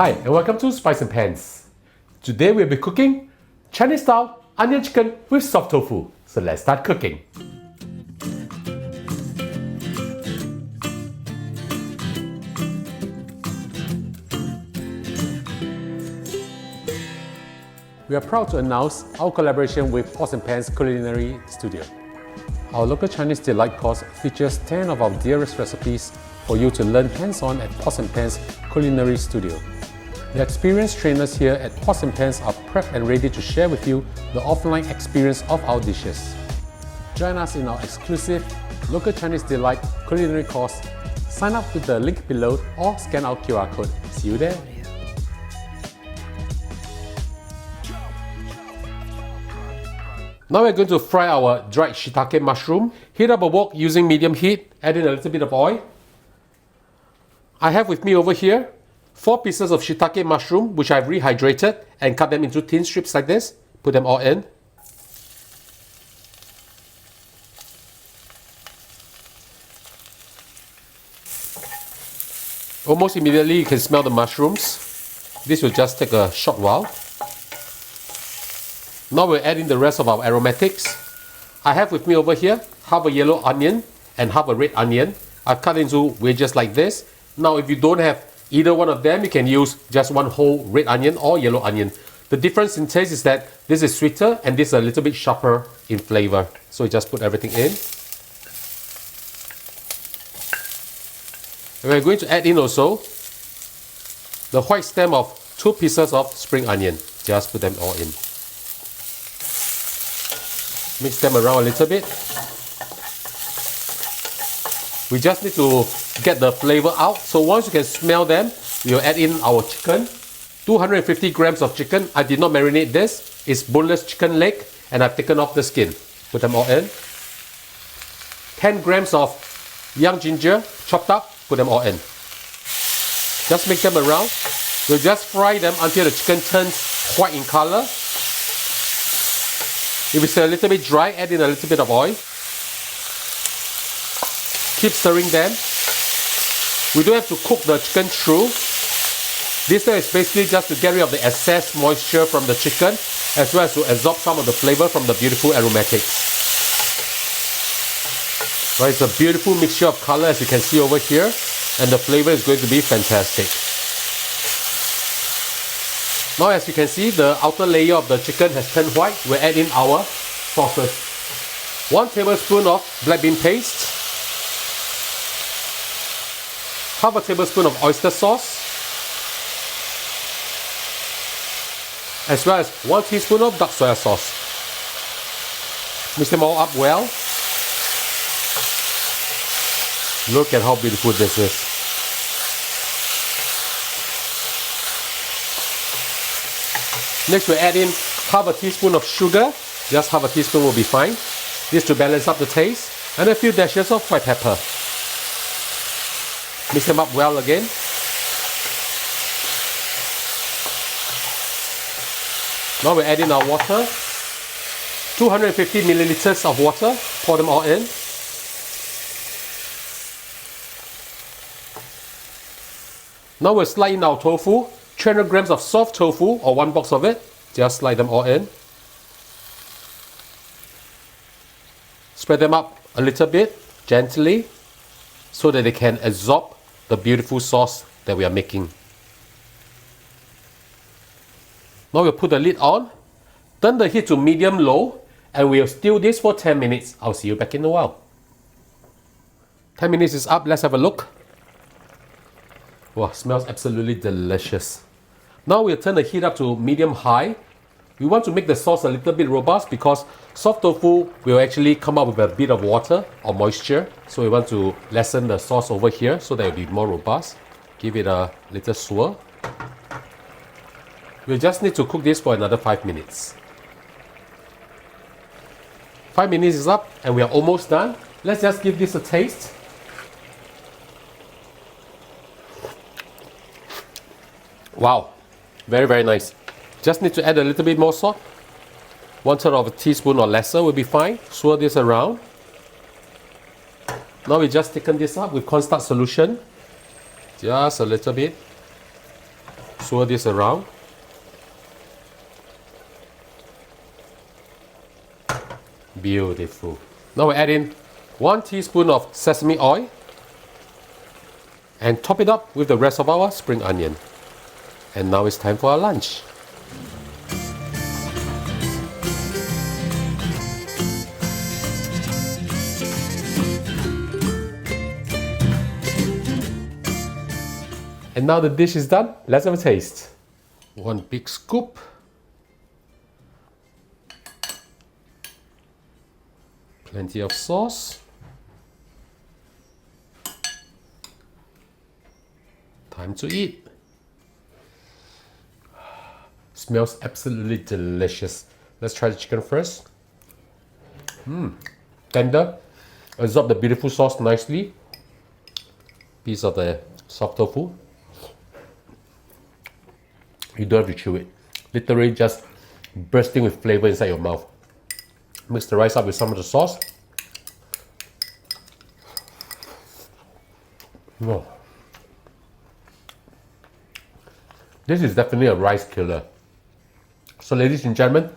Hi and welcome to Spice and Pans. Today we'll be cooking Chinese style onion chicken with soft tofu. So let's start cooking. We are proud to announce our collaboration with Pots and Pans Culinary Studio. Our local Chinese delight course features 10 of our dearest recipes for you to learn hands-on at Pots and Pans Culinary Studio. The experienced trainers here at Pots and Pans are prepped and ready to share with you the offline experience of our dishes. Join us in our exclusive Local Chinese Delight Culinary course. Sign up with the link below or scan our QR code. See you there! Now we're going to fry our dried shiitake mushroom. Heat up a wok using medium heat, add in a little bit of oil. I have with me over here 4 pieces of shiitake mushroom which I've rehydrated and cut them into thin strips like this. Put them all in. Almost immediately you can smell the mushrooms. This will just take a short while. Now we'll add in the rest of our aromatics. I have with me over here half a yellow onion and half a red onion. I've cut into wedges like this. Now if you don't have either one of them, you can use just one whole red onion or yellow onion. The difference in taste is that this is sweeter and this is a little bit sharper in flavor. So you just put everything in. And we're going to add in also the white stem of 2 pieces of spring onion. Just put them all in. Mix them around a little bit. We just need to get the flavor out. So once you can smell them, we'll add in our chicken. 250 grams of chicken. I did not marinate this. It's boneless chicken leg and I've taken off the skin. Put them all in. 10 grams of young ginger chopped up. Put them all in. Just mix them around. We'll just fry them until the chicken turns white in color. If it's a little bit dry, add in a little bit of oil. Keep stirring them. We don't have to cook the chicken through. This is basically just to get rid of the excess moisture from the chicken, as well as to absorb some of the flavor from the beautiful aromatics. Right, it's a beautiful mixture of color as you can see over here, and the flavor is going to be fantastic. Now as you can see, the outer layer of the chicken has turned white. We'll add in our sauces. 1 tablespoon of black bean paste. Half a tablespoon of oyster sauce. As well as 1 teaspoon of dark soy sauce. Mix them all up well. Look at how beautiful this is. Next we'll add in half a teaspoon of sugar. Just half a teaspoon will be fine. This to balance up the taste. And a few dashes of white pepper. Mix them up well again. Now we add in our water. 250 milliliters of water. Pour them all in. Now we'll slide in our tofu. 300 grams of soft tofu or 1 box of it. Just slide them all in. Spread them up a little bit, gently, so that they can absorb the beautiful sauce that we are making. Now we'll put the lid on, turn the heat to medium-low, and we'll stew this for 10 minutes. I'll see you back in a while. 10 minutes is up, let's have a look. Wow, smells absolutely delicious. Now we'll turn the heat up to medium-high. We want to make the sauce a little bit robust because soft tofu will actually come up with a bit of water or moisture. So we want to lessen the sauce over here so that it will be more robust. Give it a little swirl. We'll just need to cook this for another 5 minutes. 5 minutes is up and we are almost done. Let's just give this a taste. Wow, very, very nice. Just need to add a little bit more salt. 1/3 of a teaspoon or lesser will be fine. Swirl this around. Now we just thicken this up with cornstarch solution. Just a little bit. swirl this around. Beautiful. Now we add in 1 teaspoon of sesame oil and top it up with the rest of our spring onion. And now it's time for our lunch. And now the dish is done, let's have a taste. 1 big scoop. Plenty of sauce. Time to eat. Smells absolutely delicious. Let's try the chicken first. Tender. Absorb the beautiful sauce nicely. Piece of the soft tofu. You don't have to chew it. Literally just bursting with flavor inside your mouth. Mix the rice up with some of the sauce. Oh. This is definitely a rice killer. So ladies and gentlemen,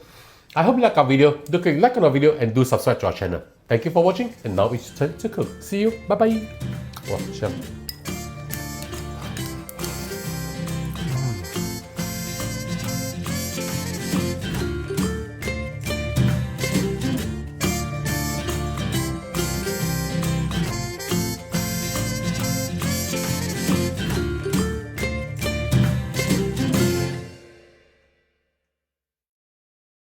I hope you like our video. Do click like on our video and do subscribe to our channel. Thank you for watching, and now it's time to cook. See you. Bye bye. Wow, chef.